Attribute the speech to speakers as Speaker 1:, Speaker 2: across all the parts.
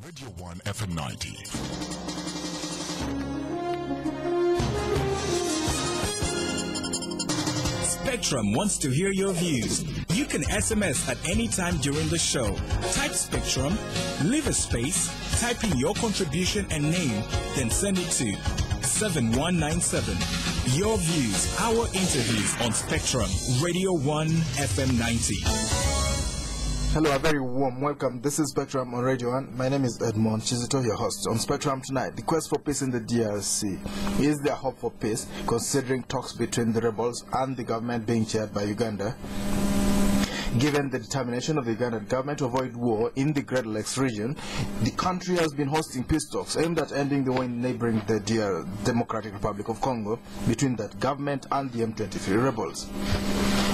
Speaker 1: Radio 1 FM 90.
Speaker 2: Spectrum wants to hear your views. You can SMS at any time during the show. Type Spectrum, leave a space, type in your contribution and name, then send it to 7197. Your views, our interviews on Spectrum, Radio 1 FM 90.
Speaker 3: Hello, a very warm welcome. This is Spectrum on Radio 1. My name is Edmond, Kizito, your host. On Spectrum tonight, the quest for peace in the DRC. Is there hope for peace, considering talks between the rebels and the government being chaired by Uganda? Given the determination of the Ugandan government to avoid war in the Great Lakes region, the country has been hosting peace talks aimed at ending the war in neighboring the Democratic Republic of Congo between that government and the M23 rebels.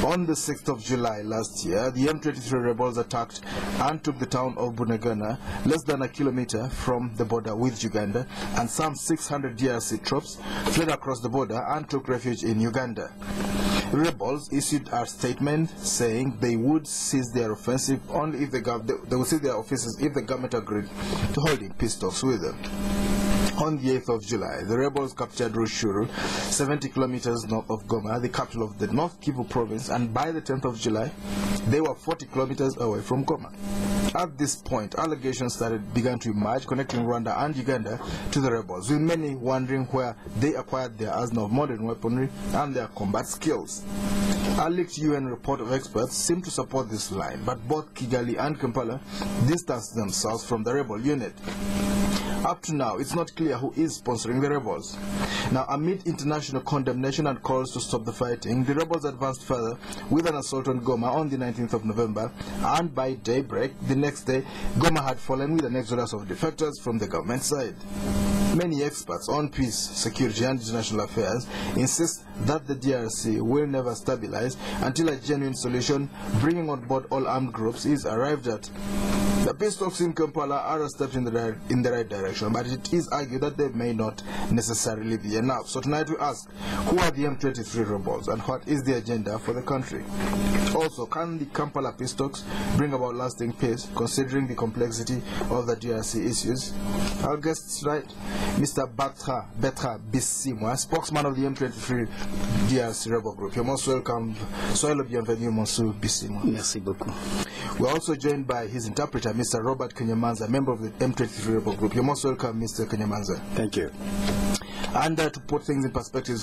Speaker 3: On the 6th of July last year, the M23 rebels attacked and took the town of Bunagana, less than a kilometer from the border with Uganda, and some 600 DRC troops fled across the border and took refuge in Uganda. Rebels issued a statement saying they would cease their offensive only if they would cease their offenses if the government agreed to holding peace talks with them. On the 8th of July, the rebels captured Rushuru, 70 kilometers north of Goma, the capital of the North Kivu province, and by the 10th of July, they were 40 kilometers away from Goma. At this point, allegations began to emerge connecting Rwanda and Uganda to the rebels, with many wondering where they acquired their arsenal of modern weaponry and their combat skills. A leaked UN report of experts seemed to support this line, but both Kigali and Kampala distanced themselves from the rebel unit. Up to now, it's not clear who is sponsoring the rebels. Now, amid international condemnation and calls to stop the fighting, the rebels advanced further with an assault on Goma on the 19th of November, and by daybreak the next day, Goma had fallen with an exodus of defectors from the government side. Many experts on peace, security, and international affairs insist that the DRC will never stabilize until a genuine solution, bringing on board all armed groups, is arrived at. The peace talks in Kampala are a step in the right direction, but it is argued that they may not necessarily be enough. So tonight we ask, who are the M23 rebels and what is the agenda for the country? Also, can the Kampala peace talks bring about lasting peace, considering the complexity of the DRC issues? Our guests tonight, Mr. Bertrand Bisiima, spokesman of the M23 DRC rebel group. You're most welcome. Soyez le bienvenu, Monsieur Bisiima.
Speaker 4: Merci beaucoup.
Speaker 3: We're also joined by his interpreter, Mr. Robert Kanyamanza, member of the M23 rebel group. You're most welcome, Mr. Kanyamanza.
Speaker 4: Thank you.
Speaker 3: And to put things in perspective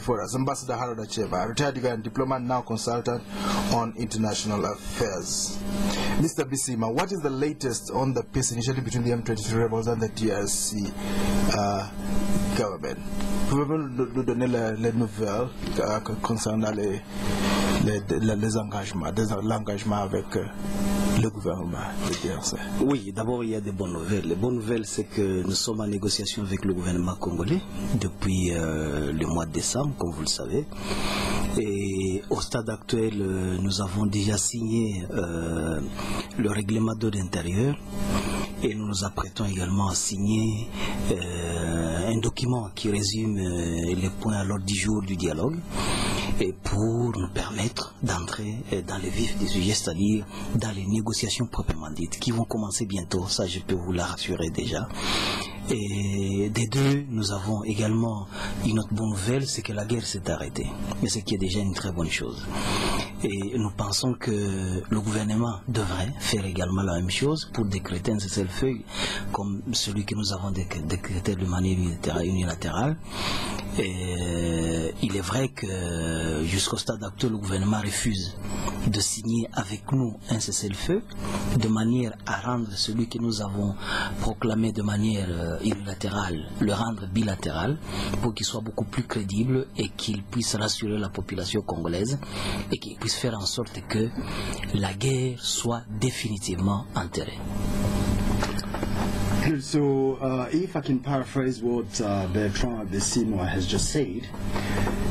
Speaker 3: for us, Ambassador Acemah, retired Ugandan Diplomat, now consultant on international affairs. Mr. Bisiima, what is the latest on the peace initiative between the M23 rebels and the DRC government? Pouvez-vous nous donner les nouvelles concernant l'engagement avec le gouvernement de DRC?
Speaker 4: Oui, d'abord il y a des bonnes nouvelles. Les bonnes nouvelles, c'est que nous sommes en négociation avec le gouvernement congolais depuis le mois de décembre, comme vous le savez. Et au stade actuel, nous avons déjà signé le règlement d'ordre intérieur. Et nous nous apprêtons également à signer un document qui résume les points à l'ordre du jour du dialogue, et pour nous permettre d'entrer dans le vif du sujet, c'est-à-dire dans les négociations proprement dites, qui vont commencer bientôt, ça je peux vous la rassurer déjà. Et des deux, nous avons également une autre bonne nouvelle, c'est que la guerre s'est arrêtée, mais ce qui est déjà une très bonne chose. Et nous pensons que le gouvernement devrait faire également la même chose pour décréter un cessez-le-feu comme celui que nous avons décrété de manière unilatérale. Et il est vrai que jusqu'au stade actuel, le gouvernement refuse de signer avec nous un cessez-le-feu de manière à rendre celui que nous avons proclamé de manière unilatérale, le rendre bilatéral pour qu'il soit beaucoup plus crédible et qu'il puisse rassurer la population congolaise et qu'il puisse faire en sorte que la guerre soit définitivement enterrée.
Speaker 5: So, if I can paraphrase what Bertrand Bisiima has just said,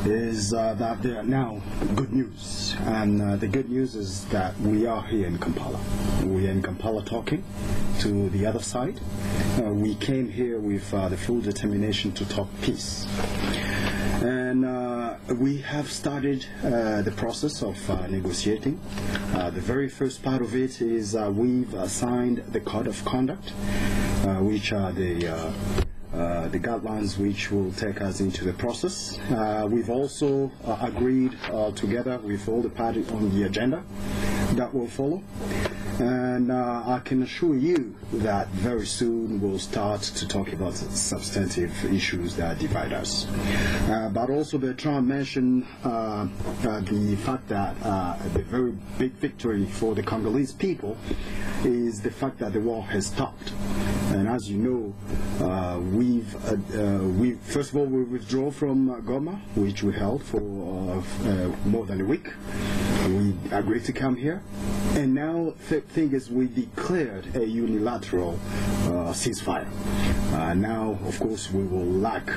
Speaker 5: is that there are now good news. And the good news is that we are here in Kampala. We are in Kampala talking to the other side. We came here with the full determination to talk peace. And we have started the process of negotiating. The very first part of it is we've signed the Code of Conduct, which are the guidelines which will take us into the process. We've also agreed together with all the parties on the agenda that will follow. And I can assure you that very soon we'll start to talk about substantive issues that divide us. But also Bertrand mentioned the fact that the very big victory for the Congolese people is the fact that the war has stopped. And as you know, we first of all we withdraw from Goma, which we held for more than a week. We agreed to come here, and now the thing is we declared a unilateral ceasefire. Now, of course, we will like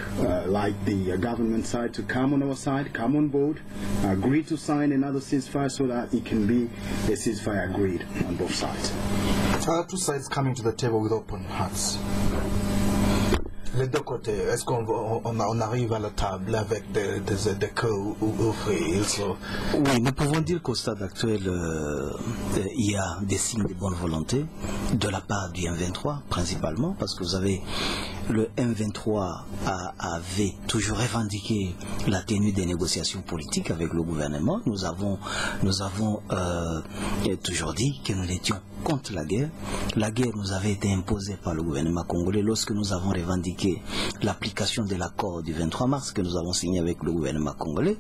Speaker 5: the government side to come on our side, come on board, agree to sign another ceasefire so that it can be a ceasefire agreed on both sides.
Speaker 3: Two sides coming to the table with open hearts. Les deux côtés, est-ce qu'on arrive à la table avec des cœurs ouverts?
Speaker 4: Oui, nous pouvons dire qu'au stade actuel, il y a des signes de bonne volonté de la part du M23, principalement, parce que vous avez le M23 avait toujours revendiqué la tenue des négociations politiques avec le gouvernement. Nous avons toujours dit que nous étions contre la guerre. La guerre nous avait été imposée par le gouvernement congolais lorsque nous avons revendiqué l'application de l'accord du 23 mars que nous avons signé avec le gouvernement congolais.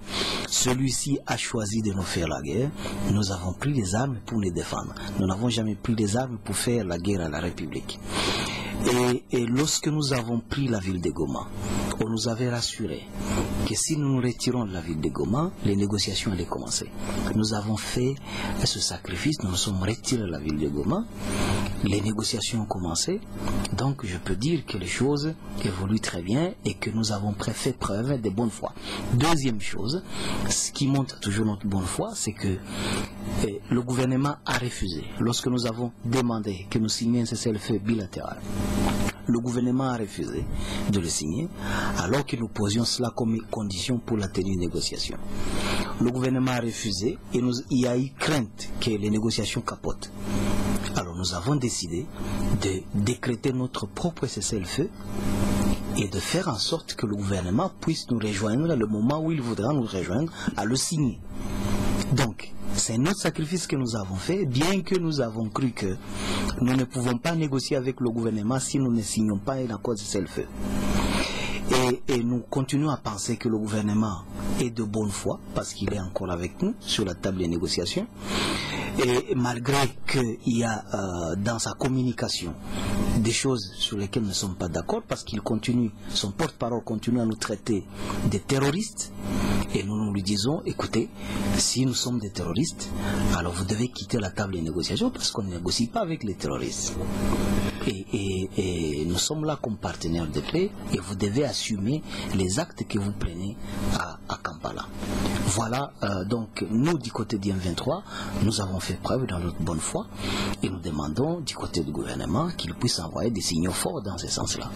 Speaker 4: Celui-ci a choisi de nous faire la guerre. Nous avons pris les armes pour les défendre. Nous n'avons jamais pris les armes pour faire la guerre à la République. Et lorsque nous avons pris la ville de Goma, on nous avait rassuré que si nous nous retirons de la ville de Goma, les négociations allaient commencer. Nous avons fait ce sacrifice, nous nous sommes retirés de la ville de Goma, les négociations ont commencé, donc je peux dire que les choses évoluent très bien et que nous avons fait preuve de bonne foi. Deuxième chose, ce qui montre toujours notre bonne foi, c'est que le gouvernement a refusé. Lorsque nous avons demandé que nous signions un cessez-le-feu bilatéral, le gouvernement a refusé de le signer, alors que nous posions cela comme condition pour la tenue des négociations. Le gouvernement a refusé et il y a eu crainte que les négociations capotent. Alors nous avons décidé de décréter notre propre cessez-le-feu et de faire en sorte que le gouvernement puisse nous rejoindre le moment où il voudra nous rejoindre à le signer. Donc, c'est notre sacrifice que nous avons fait, bien que nous avons cru que nous ne pouvons pas négocier avec le gouvernement si nous ne signons pas un accord de cessez-le-feu. Et nous continuons à penser que le gouvernement est de bonne foi, parce qu'il est encore avec nous sur la table des négociations. Et malgré qu'il y a dans sa communication des choses sur lesquelles nous ne sommes pas d'accord, parce qu'il continue, son porte-parole continue à nous traiter de terroristes, et nous lui disons, écoutez, si nous sommes des terroristes, alors vous devez quitter la table des négociations, parce qu'on ne négocie pas avec les terroristes. Et nous sommes là comme partenaires de paix, et vous devez assumer les actes que vous prenez à Kampala. Voilà, donc nous du côté du M23, nous avons fait preuve dans notre bonne foi, et nous demandons du côté du gouvernement qu'il puisse envoyer des signaux forts dans ce sens-là.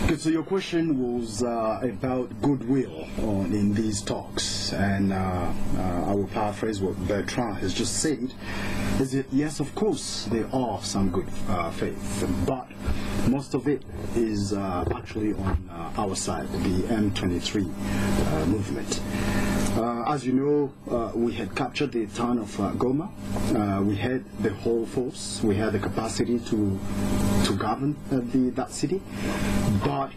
Speaker 5: Okay, so your question was about goodwill in these talks, and I will paraphrase what Bertrand has just said, is that yes, of course, there are some good faith, but most of it is actually on our side, the M23 movement. As you know, we had captured the town of Goma. We had the whole force. We had the capacity to govern that city. But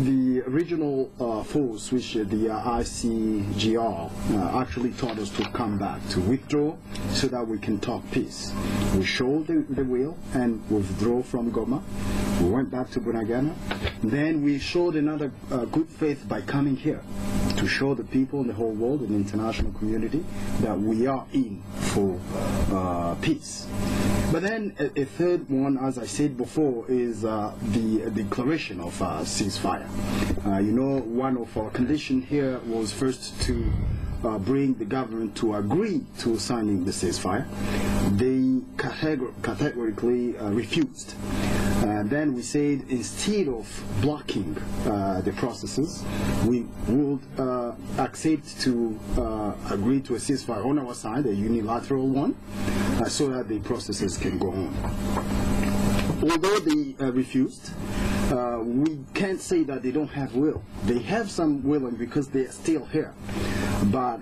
Speaker 5: the regional force, which the ICGR actually taught us to come back, to withdraw so that we can talk peace. We showed the will and withdraw from Goma. We went back to Bunagana. Then we showed another good faith by coming here to show the people in the whole world and the international community that we are in for peace. But then a third one, as I said before, is the declaration of ceasefire. You know, one of our conditions here was first to bring the government to agree to signing the ceasefire. They categorically refused. And then we said instead of blocking the processes, we would accept to agree to a ceasefire on our side, a unilateral one, so that the processes can go on. Although they refused, we can't say that they don't have will. They have some will because they are still here. But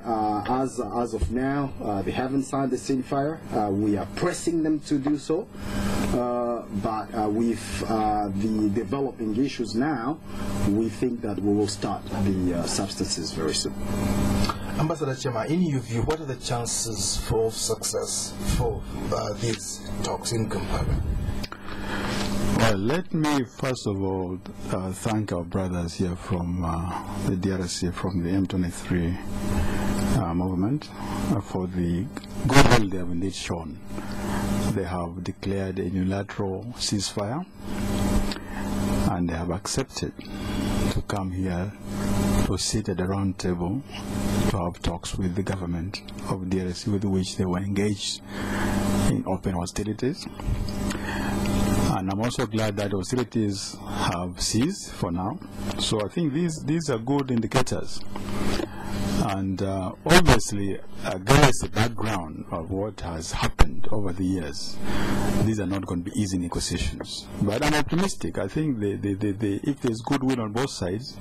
Speaker 5: as of now, they haven't signed the ceasefire. We are pressing them to do so. But with the developing issues now, we think that we will start the substances very soon.
Speaker 3: Ambassador Acemah, in your view, what are the chances for success for these talks in Kampala?
Speaker 1: Well, let me first of all thank our brothers here from the DRC, from the M23 movement, for the goodwill they have indeed shown. They have declared a unilateral ceasefire, and they have accepted to come here to sit at the round table to have talks with the government of DRC, with which they were engaged in open hostilities. And I'm also glad that hostilities have ceased for now. So I think these are good indicators. And obviously, against the background of what has happened over the years, these are not going to be easy negotiations. But I'm optimistic. I think if there's goodwill on both sides,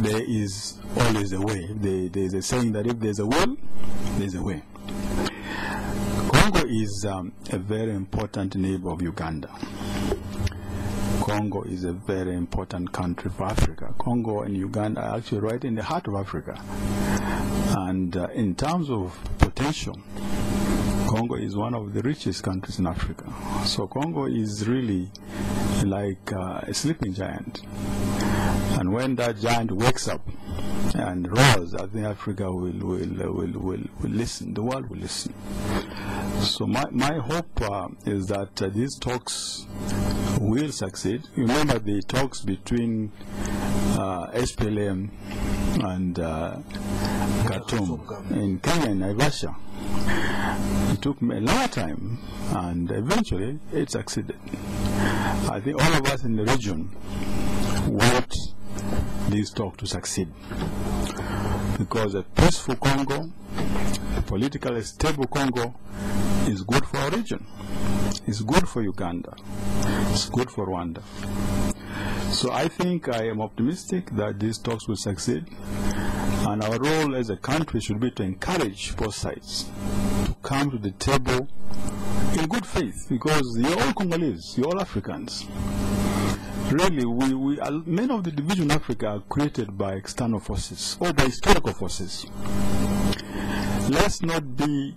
Speaker 1: there is always a way. There's a saying that if there's a will, there's a way. Congo is a very important neighbor of Uganda. Congo is a very important country for Africa. Congo and Uganda are actually right in the heart of Africa. And in terms of potential, Congo is one of the richest countries in Africa. So Congo is really like a sleeping giant. And when that giant wakes up and roars, I think Africa will listen. The world will listen. So my hope is that these talks will succeed. Remember the talks between SPLM and Khartoum in Kenya and Naivasha. It took me a long time, and eventually it succeeded. I think all of us in the region want these talks to succeed, because a peaceful Congo, a politically stable Congo, is good for our region. It's good for Uganda. It's good for Rwanda. So I think I am optimistic that these talks will succeed, and our role as a country should be to encourage both sides to come to the table in good faith, because you're all Congolese, you're all Africans. Really, many of the divisions in Africa are created by external forces or by historical forces. Let's not be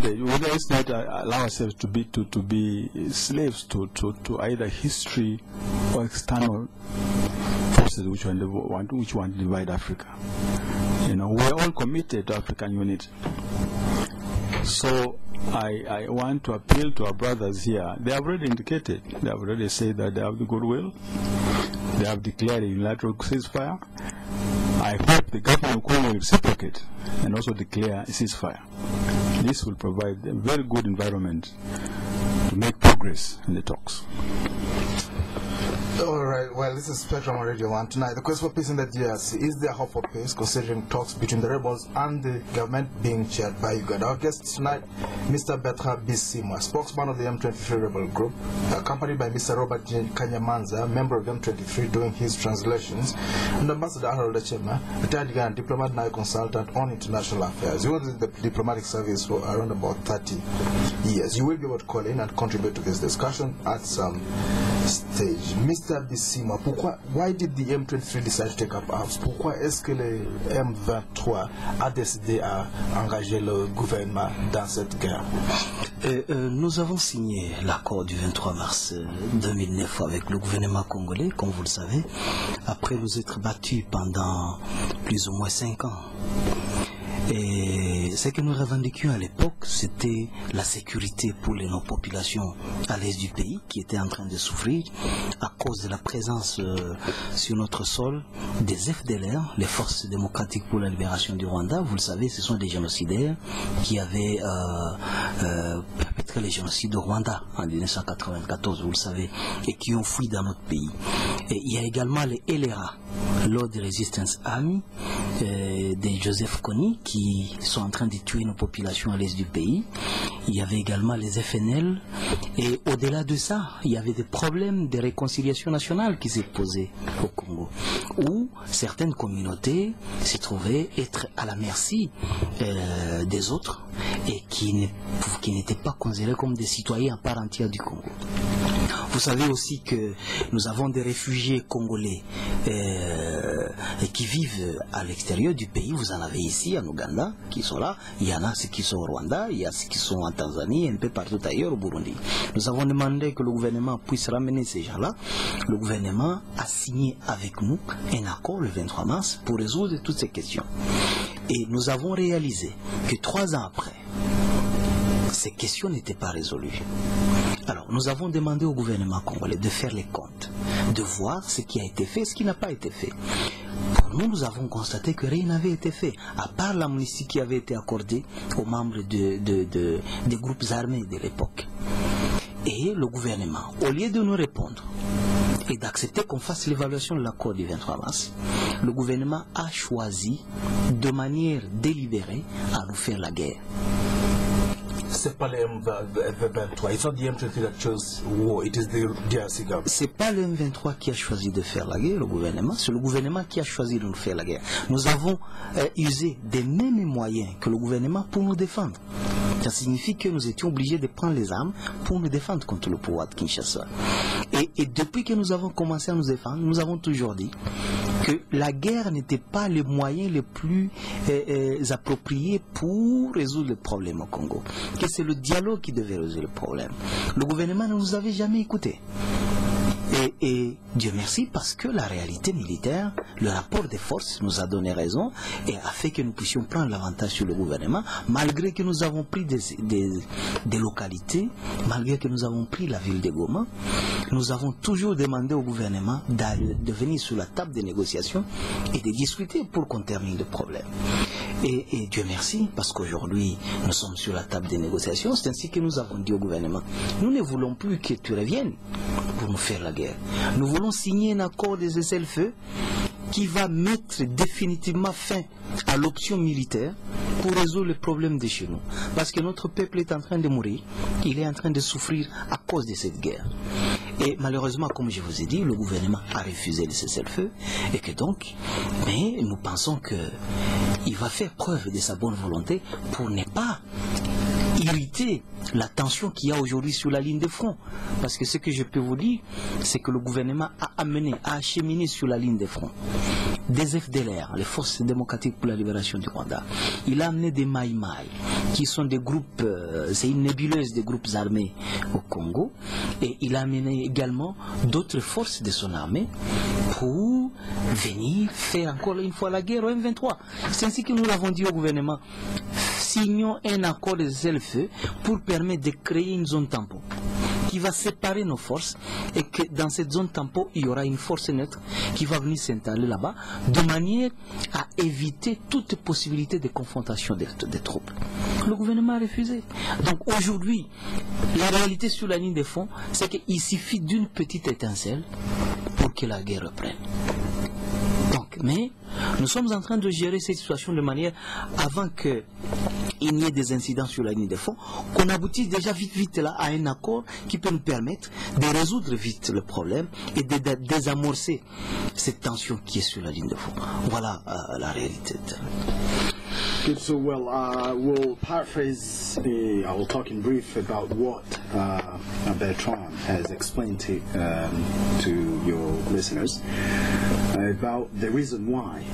Speaker 1: let's not allow ourselves to be slaves to either history or external forces which want to divide Africa. You know, we're all committed to African unity. So I want to appeal to our brothers here. They have already indicated, they have already said that they have the goodwill. They have declared a unilateral ceasefire. I hope the government of Congo will reciprocate and also declare a ceasefire. This will provide a very good environment to make progress in the talks.
Speaker 3: All right, well, this is Spectrum on Radio 1 tonight. The quest for peace in the DRC. Is there hope for peace, considering talks between the rebels and the government being chaired by Uganda? Our guest tonight, Mr. Bertrand Bisiima, spokesman of the M23 rebel group, accompanied by Mr. Robert Kanyamanza, member of M23, doing his translations, and Ambassador Acemah, retired Ugandan diplomat, now consultant on international affairs. He was in the diplomatic service for around about 30 years. You will be able to call in and contribute to this discussion at some stage. Mr. Bisiima, why did the M23 decide to take up arms? Pourquoi est-ce que le M23 a décidé à engager le gouvernement dans cette guerre?
Speaker 4: Nous avons signé l'accord du 23 mars 2009 avec le gouvernement congolais, comme vous le savez, après nous être battus pendant plus ou moins 5 ans. Et ce que nous revendiquions à l'époque, c'était la sécurité pour nos populations à l'est du pays qui étaient en train de souffrir à cause de la présence sur notre sol des FDLR, les Forces démocratiques pour la libération du Rwanda. Vous le savez, ce sont des génocidaires qui avaient perpétré après le génocide au Rwanda en 1994, vous le savez, et qui ont fui dans notre pays. Et il y a également les LRA, Lord Resistance Army, des Joseph Kony, qui sont en train de tuer nos populations à l'est du pays. Il y avait également les FNL, et au-delà de ça, il y avait des problèmes de réconciliation nationale qui s'est posé au Congo, où certaines communautés se trouvaient être à la merci des autres et qui n'étaient pas considérés comme des citoyens à part entière du Congo. Vous savez aussi que nous avons des réfugiés congolais qui vivent à l'extérieur du pays. Vous en avez ici en Ouganda qui sont là. Il y en a ceux qui sont au Rwanda, il y a ceux qui sont en Tanzanie, un peu partout ailleurs au Burundi. Nous avons demandé que le gouvernement puisse ramener ces gens-là. Le gouvernement a signé avec nous un accord le 23 mars pour résoudre toutes ces questions. Et nous avons réalisé que 3 ans après, ces questions n'étaient pas résolues. Alors, nous avons demandé au gouvernement congolais de faire les comptes, de voir ce qui a été fait et ce qui n'a pas été fait. Pour nous, nous avons constaté que rien n'avait été fait, à part l'amnistie qui avait été accordée aux membres des groupes armés de l'époque. Et le gouvernement, au lieu de nous répondre et d'accepter qu'on fasse l'évaluation de l'accord du 23 mars, le gouvernement a choisi de manière délibérée à nous faire la guerre.
Speaker 3: C'est pas le M23. It's not the M23 that chose war. It is the DRC government.
Speaker 4: C'est pas le M23 qui a choisi de faire la guerre, le gouvernement. C'est le gouvernement qui a choisi de nous faire la guerre. Nous avons usé des mêmes moyens que le gouvernement pour nous défendre. Ça signifie que nous étions obligés de prendre les armes pour nous défendre contre le pouvoir de Kinshasa. Et depuis que nous avons commencé à nous défendre, nous avons toujours dit que la guerre n'était pas le moyen le plus approprié pour résoudre le problème au Congo. Que c'est le dialogue qui devait résoudre le problème. Le gouvernement ne nous avait jamais écoutés. Et Dieu merci parce que la réalité militaire, le rapport des forces nous a donné raison et a fait que nous puissions prendre l'avantage sur le gouvernement, malgré que nous avons pris des localités, malgré que nous avons pris la ville de Goma. Nous avons toujours demandé au gouvernement de venir sur la table des négociations et de discuter pour qu'on termine le problème. Et Dieu merci parce qu'aujourd'hui nous sommes sur la table des négociations. C'est ainsi que nous avons dit au gouvernement, nous ne voulons plus que tu reviennes pour nous faire la guerre. Nous voulons signer un accord de cessez-le-feu qui va mettre définitivement fin à l'option militaire pour résoudre le problème de chez nous. Parce que notre peuple est en train de mourir, il est en train de souffrir à cause de cette guerre. Et malheureusement, comme je vous ai dit, le gouvernement a refusé le cessez-le-feu et que donc, mais nous pensons qu'il va faire preuve de sa bonne volonté pour ne pas irriter la tension qu'il y a aujourd'hui sur la ligne de front. Parce que ce que je peux vous dire, c'est que le gouvernement a acheminé sur la ligne de front des FDLR, les Forces démocratiques pour la libération du Rwanda. Il a amené des Maïmaï, qui sont des groupes, c'est une nébuleuse des groupes armés au Congo. Et il a amené également d'autres forces de son armée pour venir faire encore une fois la guerre au M23. C'est ainsi que nous l'avons dit au gouvernement. Signons un accord de cessez-le-feu pour permettre de créer une zone tampon qui va séparer nos forces et que dans cette zone tampon, il y aura une force neutre qui va venir s'installer là-bas de manière à éviter toute possibilité de confrontation des troupes. Le gouvernement a refusé. Donc aujourd'hui, la réalité sur la ligne de front, c'est qu'il suffit d'une petite étincelle pour que la guerre reprenne. Donc, mais nous sommes en train de gérer cette situation de manière avant qu'il n'y ait des incidents sur la ligne de front, qu'on aboutisse déjà vite là à un accord qui peut nous permettre de résoudre vite le problème et de désamorcer cette tension qui est sur la ligne de front. Voilà la réalité.
Speaker 5: Good, so we'll paraphrase, I will talk in brief about what Bertrand has explained to your listeners about the reason why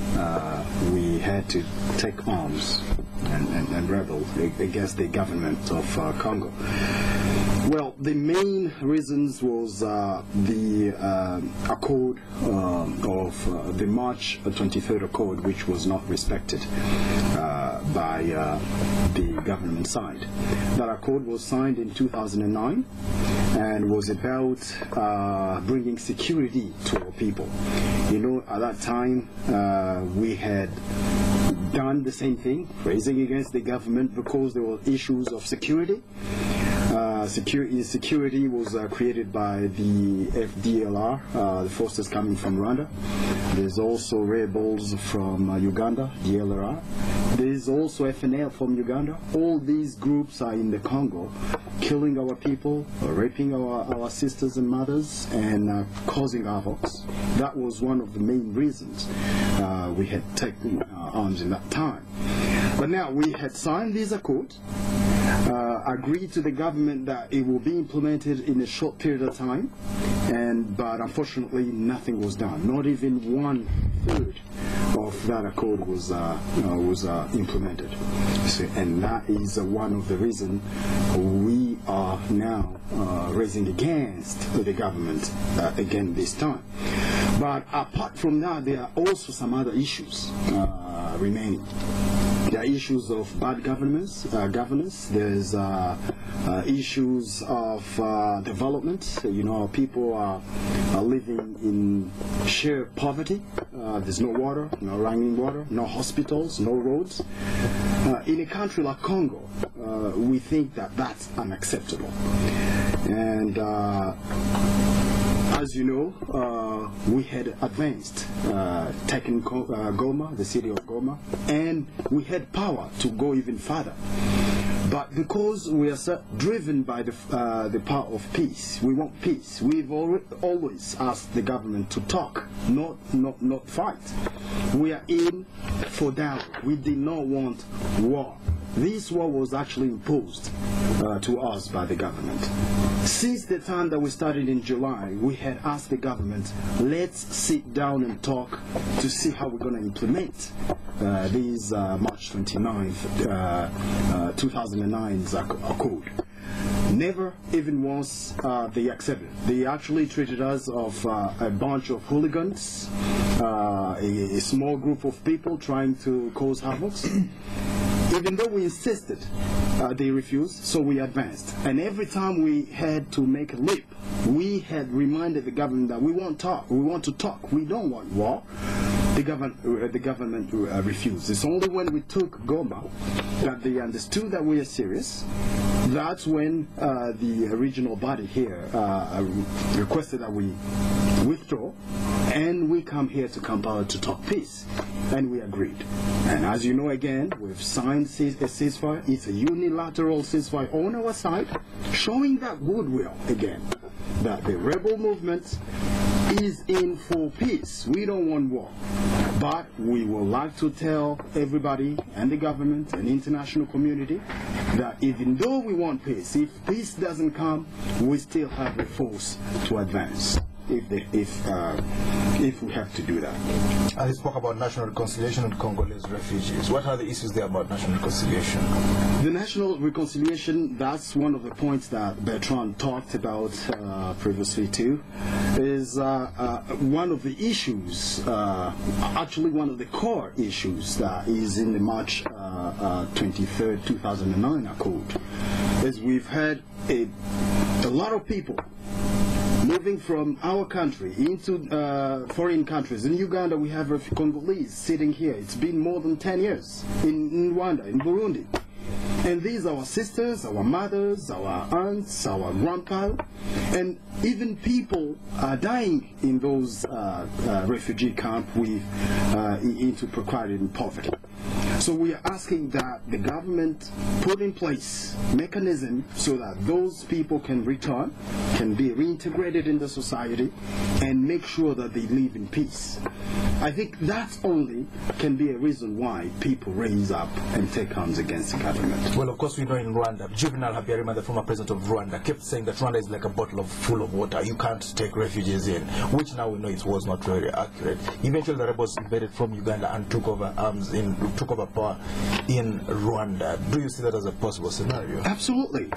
Speaker 5: we had to take arms and rebel against the government of Congo. Well, the main reasons was the accord of the March 23rd Accord, which was not respected by the government side. That accord was signed in 2009 and was about bringing security to our people. You know, at that time we had done the same thing, raising against the government because there were issues of security. Security was created by the FDLR, the forces coming from Rwanda. There's also rebels from Uganda, the LRA. There's also FNL from Uganda. All these groups are in the Congo, killing our people, raping our sisters and mothers, and causing havoc. That was one of the main reasons we had taken arms in that time. But now we had signed this accord, agreed to the government that it will be implemented in a short period of time, but unfortunately nothing was done. Not even 1/3 of that accord was implemented. And that is one of the reasons we are now raising against the government again this time. But apart from that, there are also some other issues remaining. There are issues of bad governance. There's issues of development. You know, people are living in sheer poverty. There's no water, no running water, no hospitals, no roads. In a country like Congo, we think that that's unacceptable. And as you know, we had advanced, taken Goma, the city of Goma, and we had power to go even further. But because we are driven by the power of peace, we want peace. We've always asked the government to talk, not fight. We are in for dialogue. We did not want war. This war was actually imposed to us by the government. Since the time that we started in July, we had asked the government, let's sit down and talk to see how we're going to implement these March 29th, 2009's accord. Never even once they accepted. They actually treated us of a bunch of hooligans, a small group of people trying to cause havoc. Even though we insisted, they refused, so we advanced. And every time we had to make a leap, we had reminded the government that we want to talk, we don't want war. The government refused. It's only when we took Goma that they understood that we are serious. That's when the regional body here requested that we withdraw, and we come here to Kampala to talk peace, and we agreed. And as you know, again, we've signed a ceasefire. It's a unilateral ceasefire on our side, showing that goodwill again, that the rebel movement is in for peace. We don't want war. But we would like to tell everybody and the government and the international community that even though we want peace, if peace doesn't come, we still have the force to advance. If we have to do that.
Speaker 3: And he spoke about national reconciliation with Congolese refugees. What are the issues there about national reconciliation?
Speaker 5: The national reconciliation, that's one of the points that Bertrand talked about previously too, is one of the issues, actually one of the core issues that is in the March 23rd, 2009 Accord, is we've had a lot of people moving from our country into foreign countries. In Uganda, we have Congolese sitting here. It's been more than 10 years. In Rwanda, in Burundi. And these are our sisters, our mothers, our aunts, our grandpa, and even people are dying in those refugee camps into precariety and poverty. So we are asking that the government put in place mechanism so that those people can return, can be reintegrated in the society, and make sure that they live in peace. I think that only can be a reason why people raise up and take arms against the government.
Speaker 3: Well, of course, we know in Rwanda, Juvenal Habyarimana, the former president of Rwanda, kept saying that Rwanda is like a bottle full of water. You can't take refugees in, which now we know it was not very accurate. Eventually, the rebels invaded from Uganda and took over power in Rwanda. Do you see that as a possible scenario?
Speaker 5: Absolutely.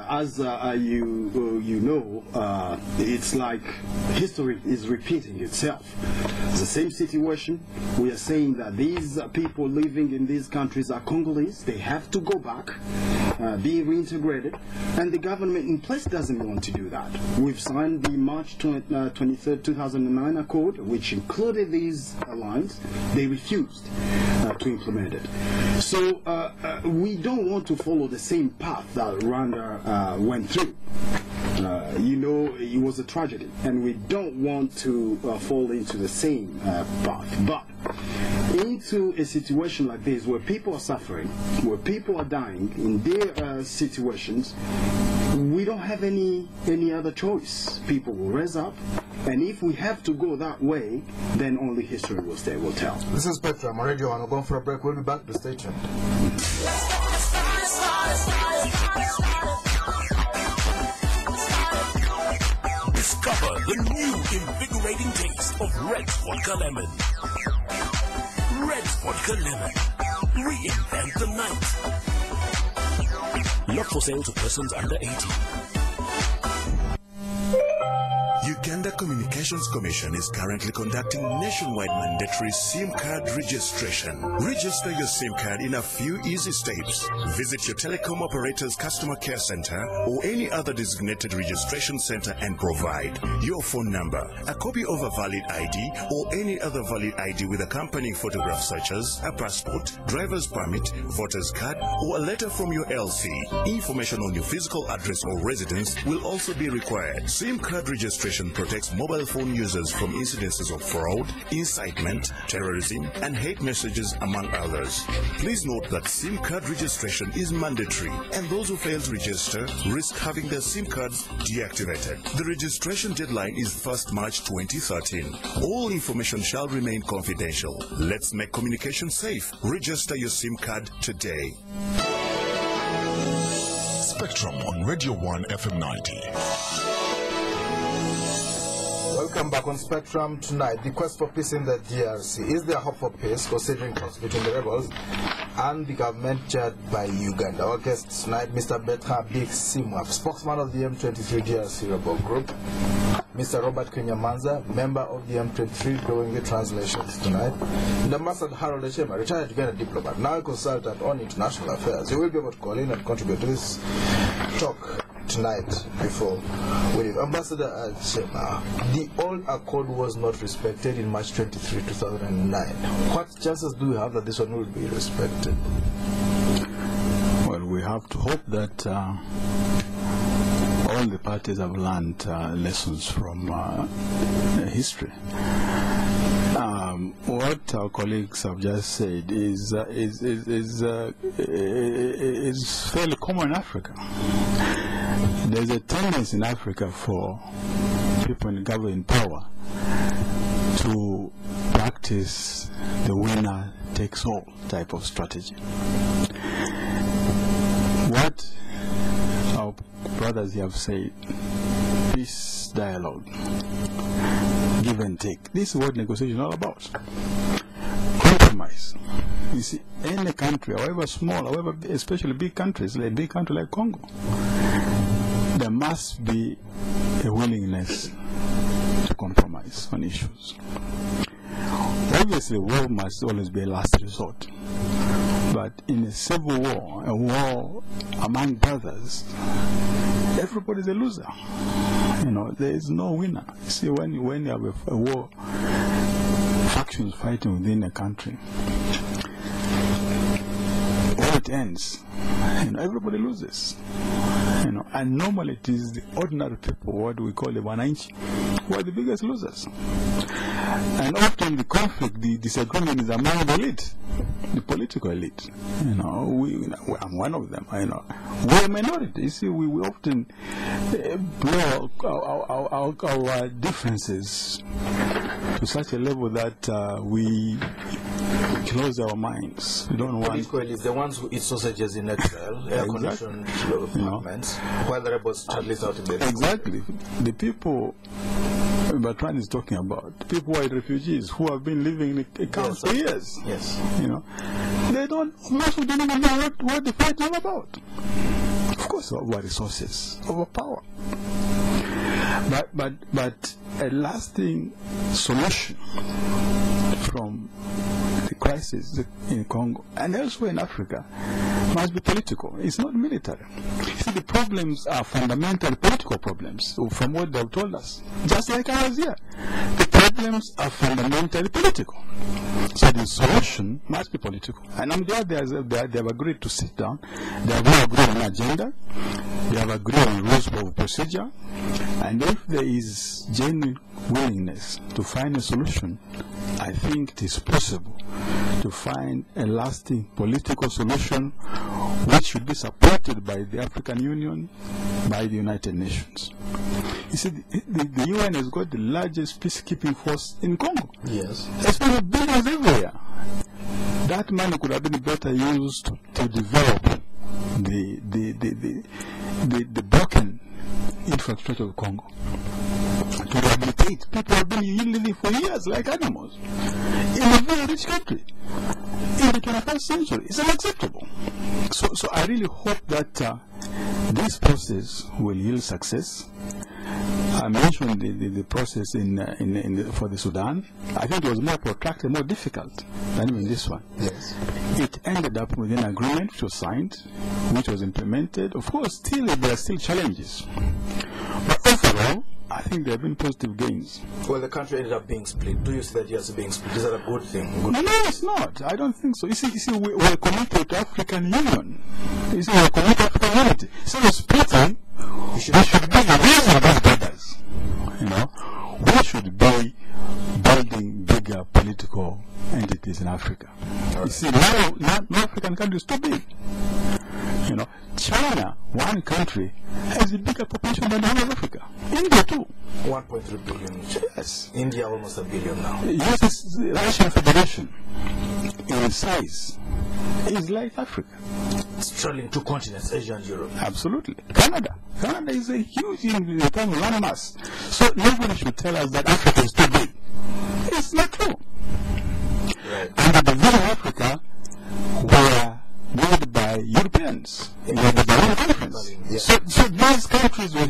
Speaker 5: As you know, it's like history is repeating itself. It's the same situation. We are saying that these people living in these countries are Congolese. They have to go back, be reintegrated, and the government in place doesn't want to do that. We've signed the March 23rd, 2009 Accord, which included these lines. They refused. to implement it. So we don't want to follow the same path that Rwanda went through. You know, it was a tragedy, and we don't want to fall into the same path. But into a situation like this, where people are suffering, where people are dying in their situations, we don't have any other choice. People will rise up, and if we have to go that way, then only history will tell. This is Spectrum on Radio 1. We're going for a break. We'll be back to stay tuned.
Speaker 6: Discover the new invigorating taste of Red's Vodka Lemon. Red's Vodka Lemon. Reinvent the night. Not for sale to persons under 18. Uganda Communications Commission is currently conducting nationwide mandatory SIM card registration. Register your SIM card in a few easy steps. Visit your telecom operator's customer care center or any other designated registration center and provide your phone number, a copy of a valid ID or any other valid ID with accompanying photographs such as a passport, driver's permit, voter's card, or a letter from your LC. Information on your physical address or residence will also be required. SIM card registration protects mobile phone users from incidences of fraud, incitement, terrorism, and hate messages, among others. Please note that SIM card registration is mandatory, and those who fail to register risk having their SIM cards deactivated. The registration deadline is 1st March 2013. All information shall remain confidential. Let's make communication safe. Register your SIM card today.
Speaker 7: Spectrum on Radio 1 FM 90.
Speaker 3: Welcome back on Spectrum tonight. The quest for peace in the DRC. Is there hope for peace considering talks between the rebels and the government chaired by Uganda? Our guest tonight, Mr. Bertrand Bisiima, spokesman of the M23 DRC rebel group. Mr. Robert Kenyamanza, member of the M23, doing the translations tonight. And Ambassador Harold Acemah, retired Ugandan diplomat, now a consultant on international affairs. You will be able to call in and contribute to this talk tonight before we leave. Ambassador Acemah, the old accord was not respected in March 23, 2009. What chances do we have that this one will be respected?
Speaker 1: Well, we have to hope that all the parties have learned lessons from history. What our colleagues have just said is fairly common in Africa. There's a tendency in Africa for people in governing power to practice the winner takes all type of strategy. What our brothers have said, peace, dialogue, give and take. This is what negotiation is all about. Compromise. You see, any country, however small, however, especially big countries, like a big country like Congo, there must be a willingness to compromise on issues. Obviously, war must always be a last resort. But in a civil war, a war among brothers, everybody's a loser. You know, there is no winner. You see, when you have a war, factions fighting within a country, when it ends, you know, everybody loses. You know, and normally it is the ordinary people, what we call the wananchi, who are the biggest losers. And often the conflict, the disagreement is among the elite, the political elite. You know, I'm one of them. You know, we're a minority. You see, we often blow our differences to such a level that we close our minds. We don't want.
Speaker 3: Political elites, the ones who eat sausages in exile, air-conditioned apartments, while the rebels live out in the
Speaker 1: Exactly. The people Bertrand is talking about, people who are refugees, who have been living in camps for years.
Speaker 3: Yes.
Speaker 1: You know, they don't, most of them don't know what the fight is all about. Of course, over resources, over power. But a lasting solution from the crisis in Congo and elsewhere in Africa must be political. It's not military. See, the problems are fundamental political problems, from what they've told us. Just like I was here. The problems are fundamentally political. So the solution must be political. And I'm glad they have agreed to sit down. They have agreed on an agenda. They have agreed on rules of procedure. And if there is genuine willingness to find a solution, I think it is possible to find a lasting political solution which should be supported by the African Union, by the United Nations. You see, the UN has got the largest peacekeeping force in Congo.
Speaker 3: Yes.
Speaker 1: It's got billions everywhere. That money could have been better used to develop the broken infrastructure of Congo. To rehabilitate. People have been living for years like animals in a very rich country in the 21st century. It's unacceptable. So I really hope that this process will yield success. I mentioned the process for the Sudan. I think it was more protracted, more difficult than even this one.
Speaker 3: Yes.
Speaker 1: It ended up with an agreement which was signed, which was implemented. Of course, there are still challenges. But overall, I think there have been positive gains.
Speaker 3: Well, the country ended up being split. Do you see that yes, being split? Is that a good thing?
Speaker 1: No, it's not. I don't think so. You see, we're committed to African Union. You see, we're committed to African unity. So we're splitting. We should be raising those brothers. You know, we should be building bigger political entities in Africa. Right. You see, now African country is too big. You know, China, one country, has a bigger population than the whole of Africa. India too.
Speaker 3: 1.3 billion.
Speaker 1: Yes.
Speaker 3: India almost a billion now.
Speaker 1: Yes, it's the Russian Federation in size is like Africa.
Speaker 3: Straddling two continents, Asia and Europe.
Speaker 1: Absolutely. Canada is a huge in terms of landmass. So nobody should tell us that Africa is too big. It's not true.
Speaker 3: Right.
Speaker 1: And the division of Africa were made by Europeans in the Berlin Conference. Yes. So these countries we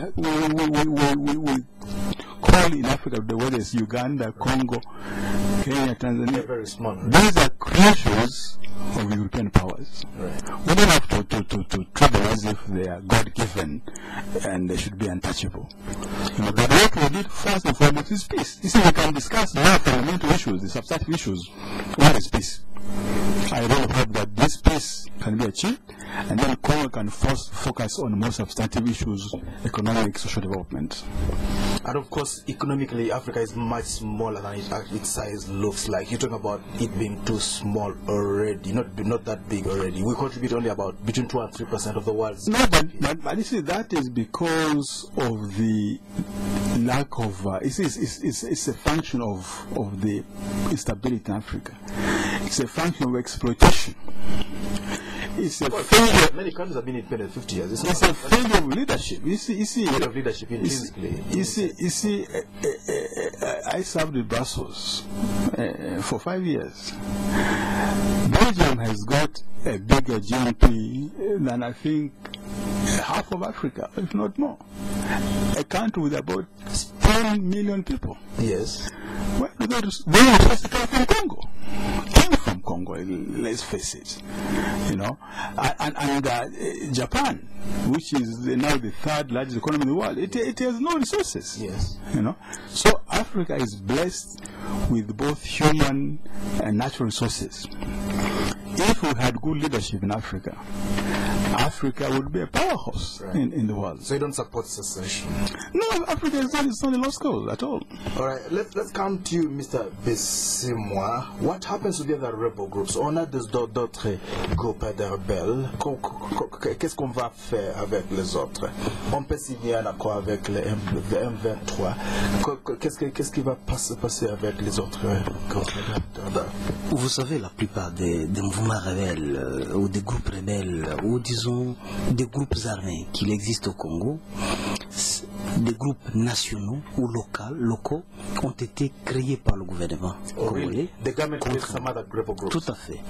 Speaker 1: call in Africa, whether it's Uganda, Congo, Kenya, Tanzania,
Speaker 3: they're very small.
Speaker 1: These are creations of European powers. Right. We don't have to treat them as if they are God-given and they should be untouchable. You know, but what we did first and foremost is peace. You see, we can discuss more fundamental issues, the substantive issues. What is peace? I really hope that this peace can be achieved, and then Congo can focus on more substantive issues, economic, social development.
Speaker 3: And of course, economically, Africa is much smaller than its size looks like. You're talking about it being too small already, not that big already. We contribute only about between 2 and 3% of the world's.
Speaker 1: No, but you see, that is because of the lack of. It's a function of the instability in Africa. It's a function of exploitation. It's a failure.
Speaker 3: Many countries have been independent 50 years.
Speaker 1: It's a failure of leadership. You see,
Speaker 3: failure of leadership intrinsically.
Speaker 1: You see, I served in Brussels for 5 years. Belgium has got a bigger GNP than I think half of Africa, if not more. A country with about 10 million people.
Speaker 3: Yes.
Speaker 1: Well, they were supposed to come from Congo. Came from Congo, let's face it. You know, and Japan, which is now the third largest economy in the world, it has no resources.
Speaker 3: Yes.
Speaker 1: You know, so Africa is blessed with both human and natural resources. If we had good leadership in Africa, Africa would be a powerhouse in the world.
Speaker 3: So you don't support secession?
Speaker 1: No, Africa is not a lost cause at all.
Speaker 3: All right, let's come to you, Mr. Bisiima. What happens to the other rebel groups? On a d'autres groupes de rebelles. Qu'est-ce qu'on va faire avec les autres? On peut signer un accord avec le M23. Qu'est-ce qui va passer avec les autres groupes?
Speaker 4: Vous savez, la plupart des mouvements rebelles ou des groupes rebelles ou disons des groupes armés qu'il existe au Congo, des groupes nationaux ou locaux ont été créés par le gouvernement congolais. Tout à fait.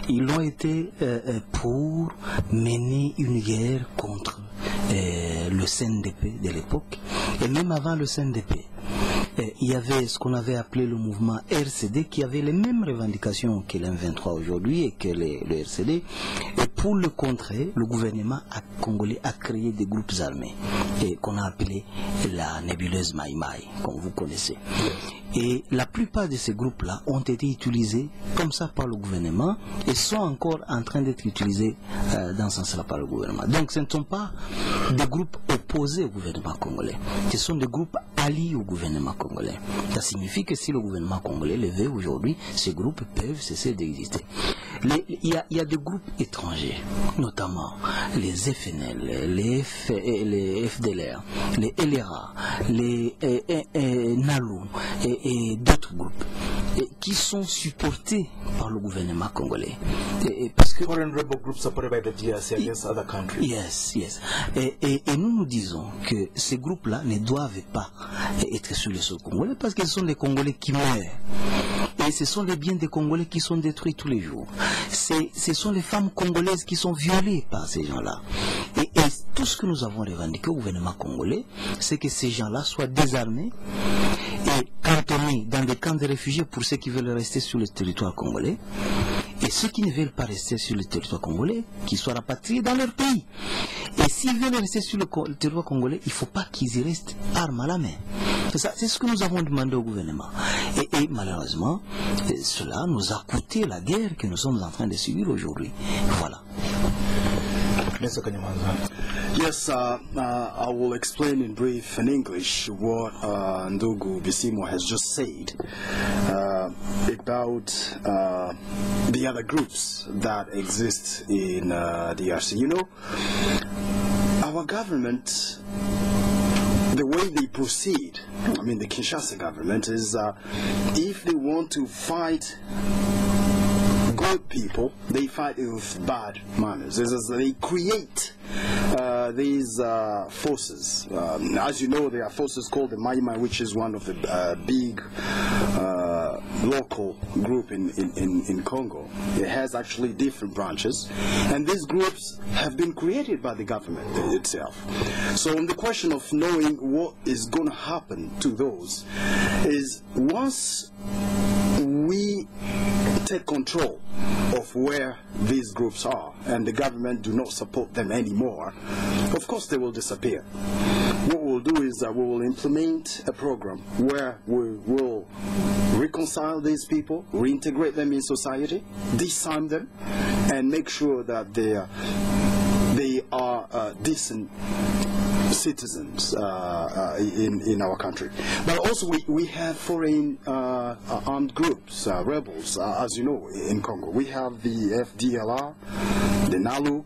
Speaker 4: Ils ont été pour mener une guerre contre le CNDP de l'époque et même avant le CNDP. il y avait ce qu'on avait appelé le mouvement RCD qui avait les mêmes revendications que l'M23 aujourd'hui et que le RCD. Et pour le contrer, le gouvernement congolais a créé des groupes armés qu'on a appelés la nébuleuse Mai Mai, comme vous connaissez. Et la plupart de ces groupes-là ont été utilisés comme ça par le gouvernement et sont encore en train d'être utilisés dans ce sens-là par le gouvernement. Donc ce ne sont pas des groupes opposés au gouvernement congolais, ce sont des groupes alliés au gouvernement congolais. Ça signifie que si le gouvernement congolais le veut aujourd'hui, ces groupes peuvent cesser d'exister. Il y a des groupes étrangers, notamment les FNL, les FDLR, les LRA, les NALU et d'autres groupes qui sont supportés par le gouvernement congolais.
Speaker 3: Parce que foreign rebel groups supported by the DRC against other countries.
Speaker 4: Yes. Et nous disons que ces groupes-là ne doivent pas être sur le sol congolais parce que ce sont les Congolais qui meurent. Et ce sont les biens des Congolais qui sont détruits tous les jours. Ce sont les femmes congolaises qui sont violées par ces gens-là. Et tout ce que nous avons revendiqué au gouvernement congolais, c'est que ces gens-là soient désarmés et cantonnés dans des camps de réfugiés pour ceux qui veulent rester sur le territoire congolais. Et ceux qui ne veulent pas rester sur le territoire congolais, qu'ils soient rapatriés dans leur pays. Et s'ils veulent rester sur le territoire congolais, il ne faut pas qu'ils y restent armes à la main. C'est ce que nous avons demandé au gouvernement. Et malheureusement, cela nous a coûté la guerre que nous sommes en train de subir aujourd'hui. Voilà.
Speaker 5: Yes, I will explain in brief in English what Ndugu Bisiima has just said about the other groups that exist in DRC. You know, our government, the way they proceed, I mean the Kinshasa government, is if they want to fight good people, they fight with bad manners. They create these forces. As you know, there are forces called the Mai Mai, which is one of the big local group in Congo. It has actually different branches, and these groups have been created by the government itself. So on the question of knowing what is going to happen to those is once we take control of where these groups are and the government do not support them anymore, of course they will disappear. What we'll do is we will implement a program where we will reconcile these people, reintegrate them in society, disarm them, and make sure that they are decent citizens in our country. But also we have foreign armed groups, rebels, as you know, in Congo. We have the FDLR, the NALU,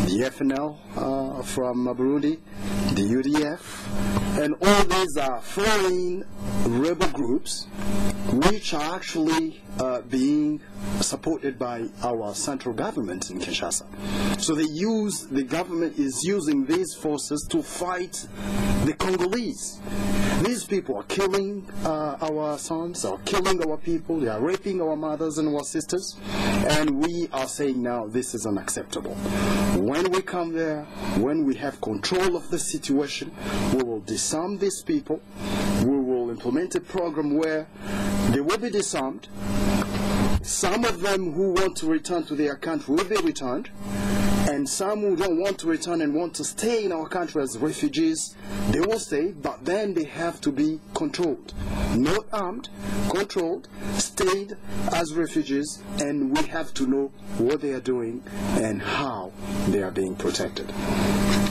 Speaker 5: the FNL from Burundi, the UDF, and all these are foreign rebel groups which are actually being supported by our central government in Kinshasa. So the government is using these forces to fight the Congolese. These people are killing our sons, are killing our people, they are raping our mothers and our sisters, and we are saying now this is unacceptable. When we come there, when we have control of the situation, we will disarm these people, we will implement a program where they will be disarmed. Some of them who want to return to their country will be returned, and some who don't want to return and want to stay in our country as refugees, they will stay, but then they have to be controlled. Not armed, controlled, stayed as refugees, and we have to know what they are doing and how they are being protected.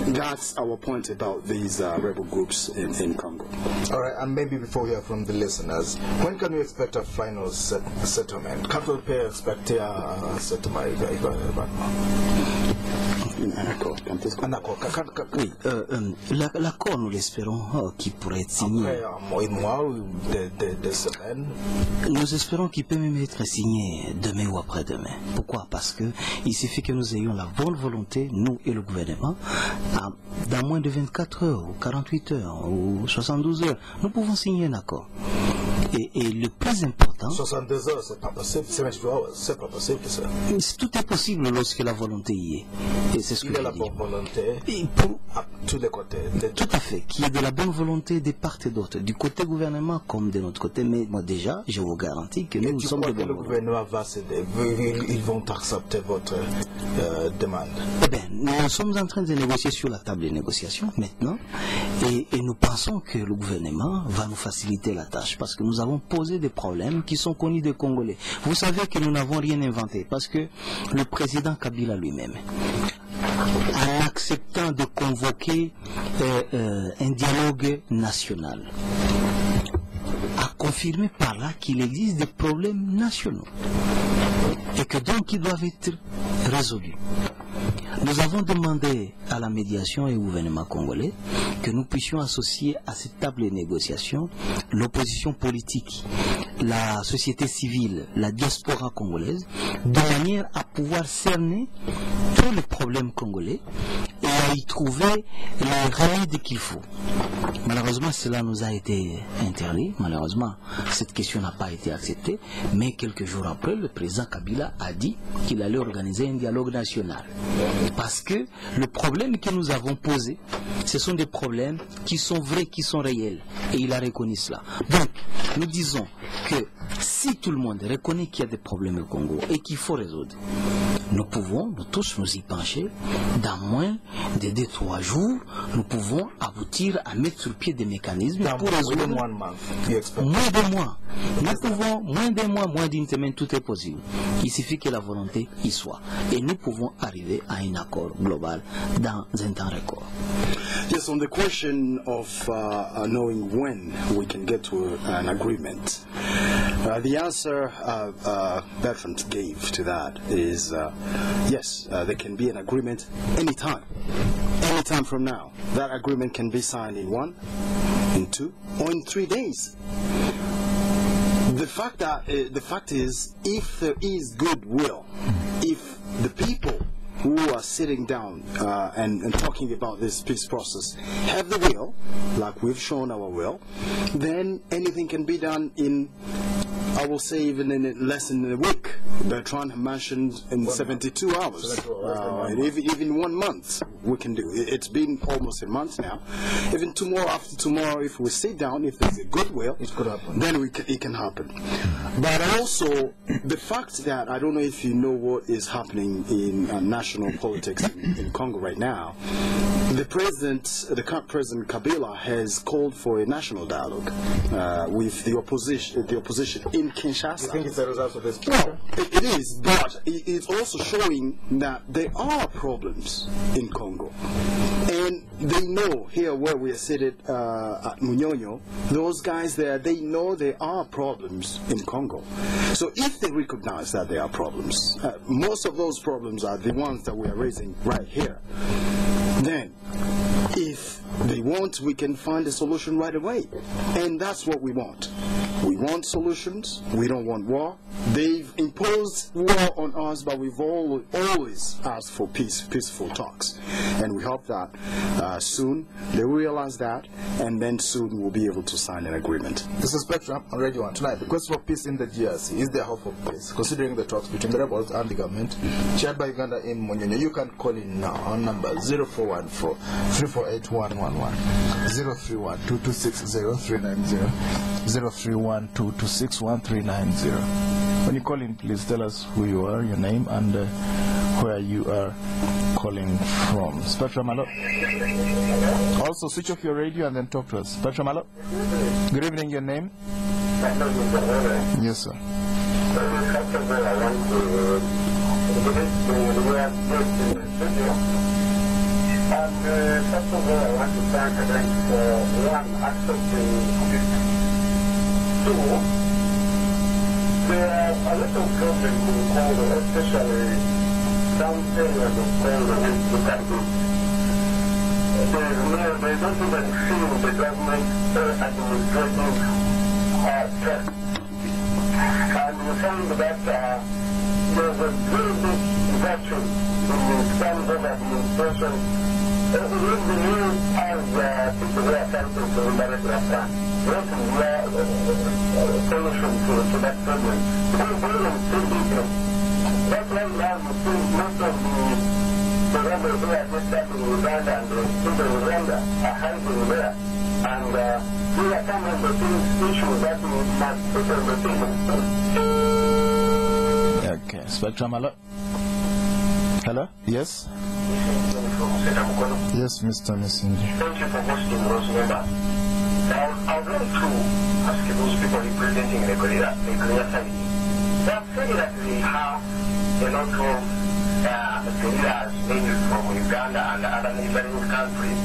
Speaker 5: That's our point about these rebel groups in Congo.
Speaker 3: All right, and maybe before we hear from the listeners, when can we expect a final settlement? Can we expect a settlement?
Speaker 4: Oui, l'accord, nous l'espérons, qui pourrait être signé.
Speaker 3: Après un mois ou des semaines.
Speaker 4: Nous espérons qu'il peut même être signé demain ou après-demain. Pourquoi? Parce que il suffit que nous ayons la bonne volonté, nous et le gouvernement, dans moins de 24 heures, ou 48 heures, ou 72 heures, nous pouvons signer un accord. Et le plus important...
Speaker 3: 72 heures, c'est pas possible. 72 heures, c'est pas possible, ça.
Speaker 4: Tout est possible lorsque la volonté y est. Et c'est ce que
Speaker 3: il y a la bonne volonté à tous les côtés.
Speaker 4: Tout à fait. Qu'il y ait de la bonne volonté de part et d'autre, du côté gouvernement comme de notre côté. Mais moi déjà, je vous garantis que nous sommes de bonne volonté.
Speaker 3: Le gouvernement va céder. Ils vont accepter votre demande.
Speaker 4: Eh bien, nous sommes en train de négocier sur la table des négociations maintenant. Et nous pensons que le gouvernement va nous faciliter la tâche parce que nous avons posé des problèmes qui sont connus des Congolais. Vous savez que nous n'avons rien inventé parce que le président Kabila lui-même, en acceptant de convoquer un dialogue national, a confirmé par là qu'il existe des problèmes nationaux et que donc ils doivent être résolus. Nous avons demandé à la médiation et au gouvernement congolais que nous puissions associer à cette table de négociation l'opposition politique, la société civile, la diaspora congolaise, de manière à pouvoir cerner tous les problèmes congolais et à y trouver les remèdes qu'il faut. Malheureusement, cela nous a été interdit. Malheureusement, cette question n'a pas été acceptée. Mais quelques jours après, le président Kabila a dit qu'il allait organiser un dialogue national. Parce que le problème que nous avons posé, ce sont des problèmes qui sont vrais, qui sont réels. Et il a reconnu cela. Donc, nous disons que si tout le monde reconnaît qu'il y a des problèmes au Congo et qu'il faut résoudre, nous pouvons, nous tous, nous y pencher. Dans moins de 2-3 jours, nous pouvons aboutir à mettre sur pied des mécanismes pour résoudre. Moins de mois. Nous pouvons, moins d'un mois, moins d'une semaine, tout est possible. Il suffit que la volonté y soit. Et nous pouvons arriver à un accord global dans un temps record.
Speaker 5: Yes, on the question of knowing when we can get to an agreement, the answer Bertrand gave to that is yes, there can be an agreement anytime from now. That agreement can be signed in 1, in 2, or in 3 days. The fact is, if there is goodwill, if the people who are sitting down and talking about this peace process have the will, like we've shown our will, then anything can be done in, I will say, even in less than a week. Bertrand mentioned in 72 hours. Even 1 month we can do. It's been almost a month now. Even tomorrow, after tomorrow, if we sit down, if there's a goodwill, it could happen. Then it can happen. But also, the fact that, I don't know if you know what is happening in national politics in Congo right now, the current president Kabila has called for a national dialogue with the opposition in Kinshasa.
Speaker 3: You think it's a result of this?
Speaker 5: Well, it is, but it's also showing that there are problems in Congo. And they know here where we are seated at Munyonyo, those guys there, they know there are problems in Congo. So if they recognize that there are problems, most of those problems are the ones that we are raising right here, then if they want, we can find a solution right away. And that's what we want. We want solutions. We don't want war. They've imposed war on us, but we've always asked for peaceful talks. And we hope that soon they will realize that, and then soon we'll be able to sign an agreement.
Speaker 3: This is Bertrand on Radio 1 tonight. The quest for peace in the DRC. Is there hope for peace? Considering the talks between the rebels and the government, chaired by Uganda in Munyonyo, you can call in now on number 0414 348 111, 031 226 0390, 031 226 1390. When you call in, please tell us who you are, your name, and where you are calling from. Spectrum, hello. Also, switch off your radio and then talk to us. Spectrum, hello. Good evening, your name? Yes, sir.
Speaker 8: And first of all, I want to thank them for one, accepting this. Two, there are a lot of problems in Congo, especially some areas of Congo and Uganda. They don't even feel the government administrating trust. And we find that there's a very big reduction in the terms of administration solution to that problem. That's why now you see most of the rebels who are just back in Uganda and the people in Uganda are hiding there. And we are some of the issues that we must put on the table.
Speaker 3: Okay, Spectrum, hello? Hello? Yes? Yes, Mr. Messenger.
Speaker 8: Thank you for hosting those members. Now, I would like to ask those people representing the Korea side. They are saying that they have a lot of guerrillas, mainly from Uganda and other neighboring countries,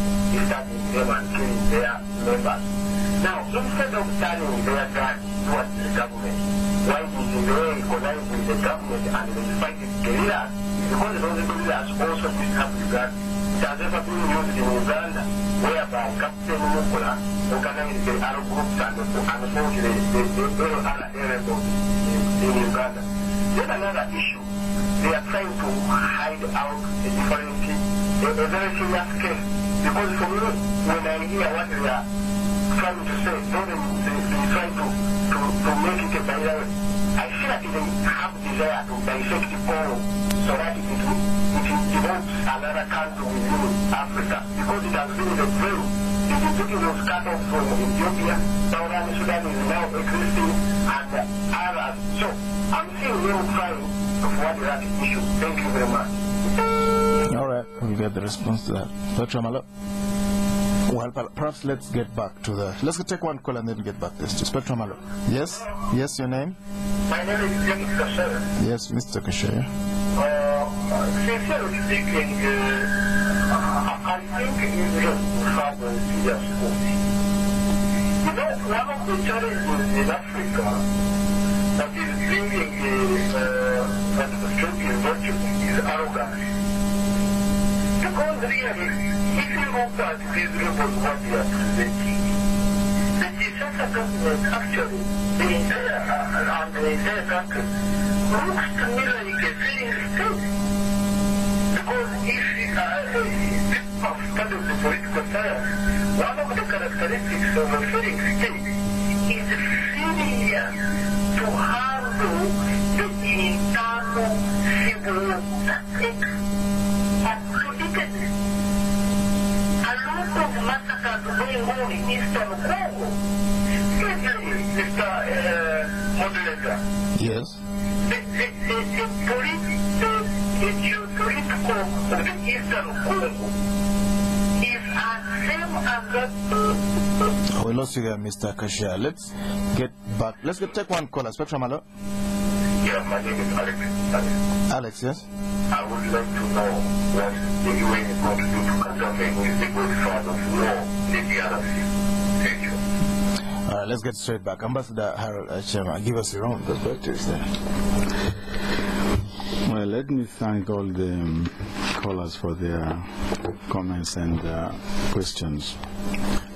Speaker 8: starting them and killing their members. Now, instead of turning their gun towards the government, why did they collide with the government and they fight with guerrillas? Because those guerrillas also have Uganda. It has ever been used in Uganda, whereby Captain Mukula organized the Arab groups and fought the other areas in Uganda. Then another issue, they are trying to hide out a very serious case. Because for me, when I hear what they are trying to say, they try to make it a dialogue. I feel that they have desire to dissect the Congo so that it develops another country within Africa. Because it has been the dream. The Djibouti was cut off from Ethiopia, Southern Sudan is now existing, and others. So, I'm seeing them trying to forward that issue. Thank you very much.
Speaker 3: All right, we'll get the response to that. Dr. Malo? Well, perhaps let's get back to the... Let's take one call and then get back to this. Spectrum, hello. Yes? Yes, your name?
Speaker 8: My name is James Kasher.
Speaker 3: Yes, Mr. Kasher.
Speaker 8: Sincerely speaking, I think Israel have a serious hope. You know, one of the challenges in Africa that is bringing that destructive virtue is arrogance. Because really, if you look at these rebels, what they are presenting, the Kinshasa government actually, the entire country, looks to me like a failing state. Because if people study the political science, one of the characteristics of a failing state is failure to handle the internal civil tactics. Massacres going on in eastern Congo. Mr. Moderator.
Speaker 3: Yes.
Speaker 8: The geopolitical of the eastern Congo is as same as that.
Speaker 3: We lost you there, Mr. Kasher. Let's get back. Let's take one caller. Spectrum, hello?
Speaker 8: Yeah, my name is Alex.
Speaker 3: Alex, yes?
Speaker 8: I would like to know what the UN is going to do to Kagame, who is the godfather of war in the DRC. Thank you.
Speaker 3: All right, let's get straight back. Ambassador Harold Acemah, give us your own perspectives there.
Speaker 1: Well, let me thank all the callers for their comments and questions.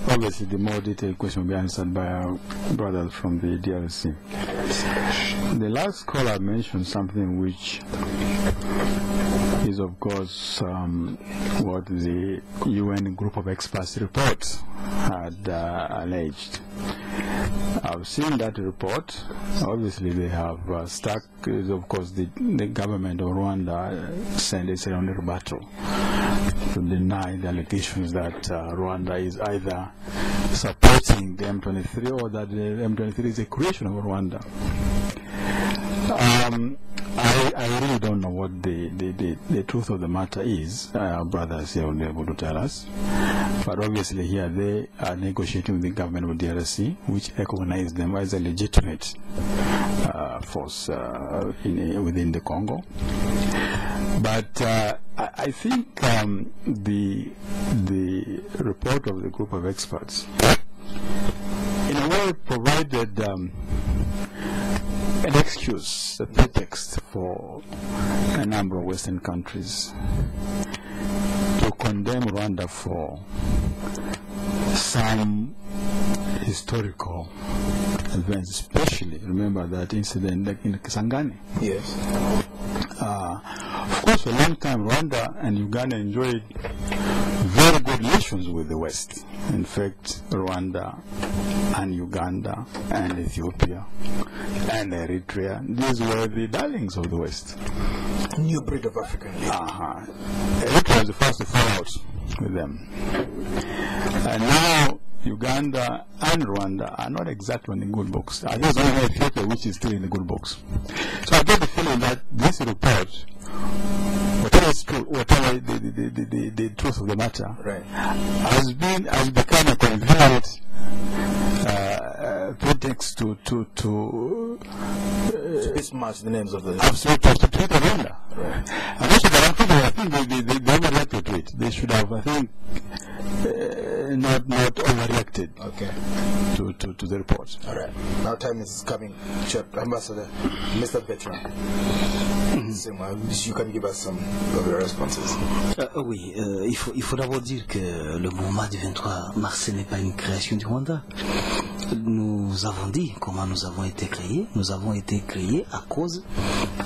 Speaker 1: Obviously, the more detailed question will be answered by our brothers from the DRC. The last caller mentioned something which is, of course, what the UN group of experts report had alleged. I've seen that report. Obviously, they have stuck, of course, the government of Rwanda sent a surrounding rebuttal to deny the allegations that Rwanda is either supporting the M23 or that the M23 is a creation of Rwanda. I really don't know what the truth of the matter is. Our brothers here will be able to tell us. But obviously here they are negotiating with the government of DRC, which recognize them as a legitimate force within the Congo. But I think the report of the group of experts, in a way, provided an excuse, a pretext for a number of Western countries to condemn Rwanda for some historical events, especially, remember that incident in Kisangani.
Speaker 3: Yes.
Speaker 1: Of course, for a long time, Rwanda and Uganda enjoyed very relations with the West. In fact, Rwanda and Uganda and Ethiopia and Eritrea, these were the darlings of the West.
Speaker 3: New breed of African.
Speaker 1: Eritrea was the first to fall out with them. And now Uganda and Rwanda are not exactly in the good books. I guess only Ethiopia which is still in the good books. So I get the feeling that this report, whatever is true, whatever the truth of the matter, has become a convenient pretext to
Speaker 3: mismatch the names of the
Speaker 1: absolutely to treat Rwanda. And also the people, I think they overreacted to it. They should have, I think, not overreacted to the report.
Speaker 3: All right. Now time is coming. Ambassador, Mr. Bertrand, you can give us some of your responses.
Speaker 4: Oui, il faut d'abord dire que le mouvement du 23 mars n'est pas une création du Rwanda. Nous avons dit comment nous avons été créés. Nous avons été créés à cause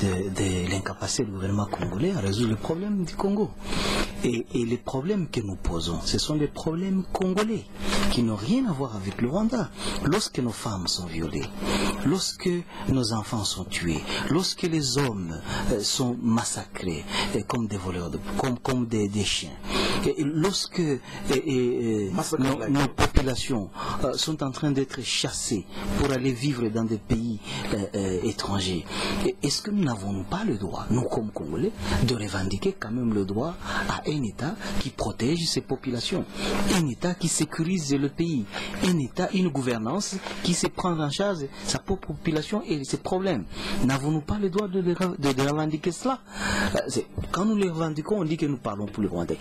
Speaker 4: de l'incapacité du gouvernement congolais à résoudre le problème du Congo. Et les problèmes que nous posons, ce sont des problèmes congolais qui n'ont rien à voir avec le Rwanda. Lorsque nos femmes sont violées, lorsque nos enfants sont tués, lorsque les hommes sont massacrés comme des voleurs, comme des chiens, et lorsque nos populations sont en train d'être chassées pour aller vivre dans des pays étrangers, est-ce que nous n'avons pas le droit, nous comme Congolais, de revendiquer quand même le droit à un État qui protège ses populations, un État qui sécurise le pays, un État, une gouvernance qui sait prendre en charge sa propre population et ses problèmes? N'avons-nous pas le droit de revendiquer cela? Quand nous les revendiquons, on dit que nous parlons pour le Rwandais.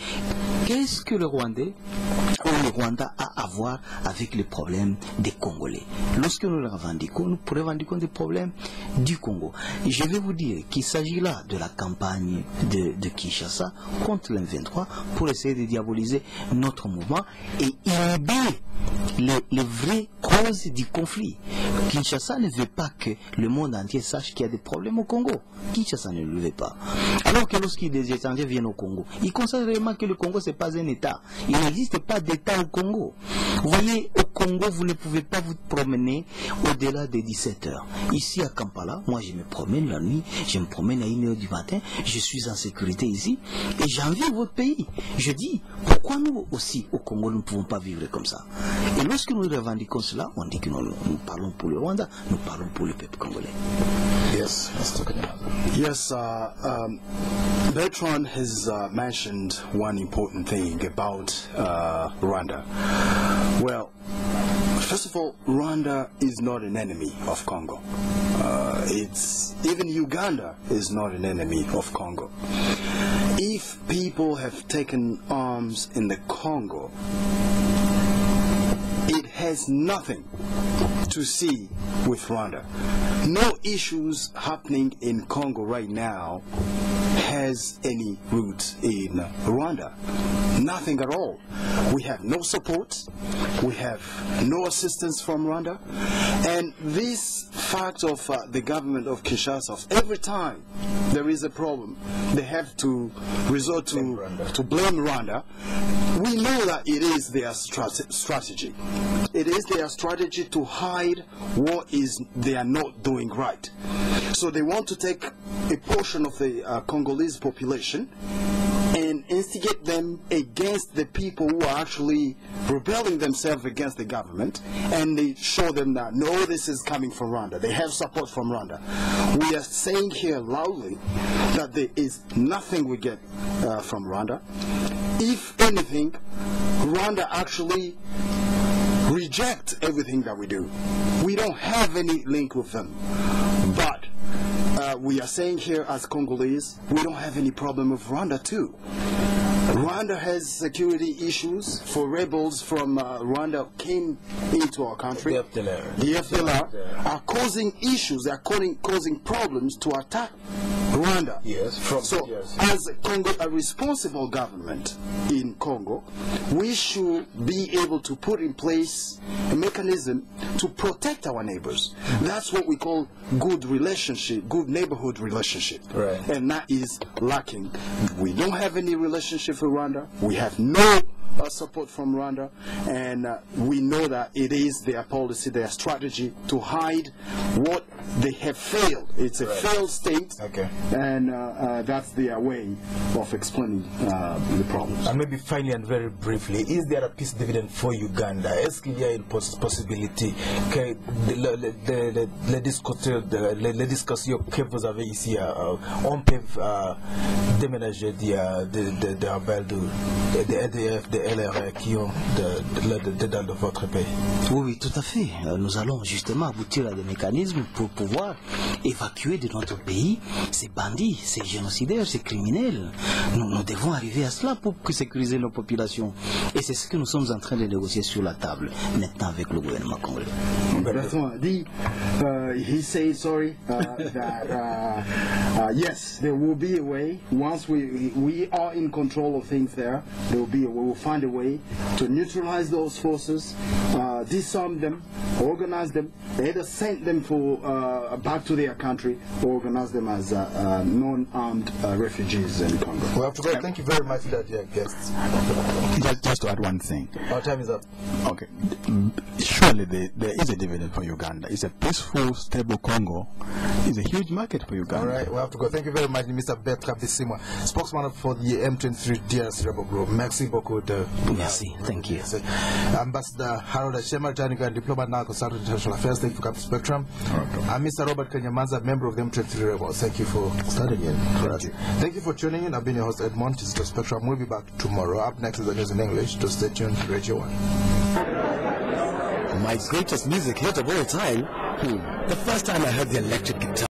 Speaker 4: Qu'est-ce que le Rwandais ou le Rwanda a à voir avec les problèmes des Congolais? Lorsque nous les revendiquons, nous revendiquons des problèmes du Congo. Et je vais vous dire qu'il s'agit là de la campagne de Kinshasa contre l'M23 pour essayer de diaboliser notre mouvement et inhiber les vraies causes du conflit. Kinshasa ne veut pas que le monde entier sache qu'il y a des problèmes au Congo. Kinshasa ne le veut pas. Alors que lorsqu'ils des étrangers viennent au Congo, ils constatent réellement que le Congo ce n'est pas un État. Il n'existe pas d'État au Congo. Vous voyez, au Congo, vous ne pouvez pas vous promener au-delà de 17 heures. Ici à Kampala, moi je me promène la nuit, je me promène à 1h du matin, je suis en sécurité ici et j'envie votre pays. Je dis, pourquoi nous aussi au Congo nous ne pouvons pas vivre comme ça? Et lorsque nous revendiquons cela, on dit que nous parlons pour le Rwanda, nous parlons pour le peuple congolais.
Speaker 3: Yes,
Speaker 5: yes. Bertrand has mentioned one important thing about Rwanda. Well, first of all, Rwanda is not an enemy of Congo. Even Uganda is not an enemy of Congo. If people have taken arms in the Congo, it has nothing to see with Rwanda. No issues happening in Congo right now has any roots in Rwanda. Nothing at all. We have no support. We have no assistance from Rwanda. And this fact of the government of Kinshasa, every time there is a problem, they have to resort to blame Rwanda. We know that it is their strategy. It is their strategy to hide what they are not doing right. So they want to take a portion of the Congolese population and instigate them against the people who are actually rebelling themselves against the government, and they show them that no, this is coming from Rwanda. They have support from Rwanda. We are saying here loudly that there is nothing we get from Rwanda. If anything, Rwanda actually reject everything that we do. We don't have any link with them. But we are saying here as Congolese, we don't have any problem with Rwanda too. Rwanda has security issues for rebels from Rwanda came into our country. The FDLR are causing issues, they are causing problems to attack Rwanda.
Speaker 3: Yes,
Speaker 5: as Congo, a responsible government in Congo, we should be able to put in place a mechanism to protect our neighbors. That's what we call good relationship, good neighborhood relationship.
Speaker 3: Right.
Speaker 5: And that is lacking. We don't have any relationship with Rwanda. We have no support from Rwanda, and we know that it is their policy, their strategy to hide what they have failed. It's a failed state, and that's their way of explaining the problems.
Speaker 3: And maybe finally and very briefly, is there a peace dividend for Uganda? Est-ce qu'il y a une possibilité que les discussions que vous avez ici, on peut déménager des rebelles, des EDF, des LRA qui ont dans votre pays?
Speaker 4: Oui, tout à fait. Nous allons justement aboutir à des mécanismes pour pouvoir évacuer de notre pays ces bandits, ces génocidaires, ces criminels. Nous devons arriver à cela pour sécuriser nos populations. Et c'est ce que nous sommes en train de négocier sur la table maintenant avec le gouvernement congolais.
Speaker 5: He says, sorry, that yes, there will be a way. Once we are in control of things there will be we will find a way to neutralize those forces, disarm them, organize them, either send them back to their country or organize them as non-armed refugees in Congo.
Speaker 3: We have to go. Thank you very much, dear guests.
Speaker 1: Just to add one thing.
Speaker 3: Our time is up.
Speaker 1: Okay. Surely there is a dividend for Uganda. It's a peaceful, stable Congo. It's a huge market for Uganda.
Speaker 3: All right, we have to go. Thank you very much, Mr. Bertrand Bisiima, spokesman for the M23 DRC Rebel Group. Merci beaucoup.
Speaker 4: Merci. Thank you.
Speaker 3: Ambassador Harold Acemah, Ugandan Diplomat, now consultant international affairs. Thank you for coming to Spectrum. And Mr. Robert Kanyamanza, member of the M23 Rebels. Thank you for starting in. Thank you for tuning in. I've been your host, Edmond. This is the Spectrum. We'll be back tomorrow. Up next is the news in English. So stay tuned to Radio 1.
Speaker 9: My greatest music hit of all time? The first time I heard the electric guitar.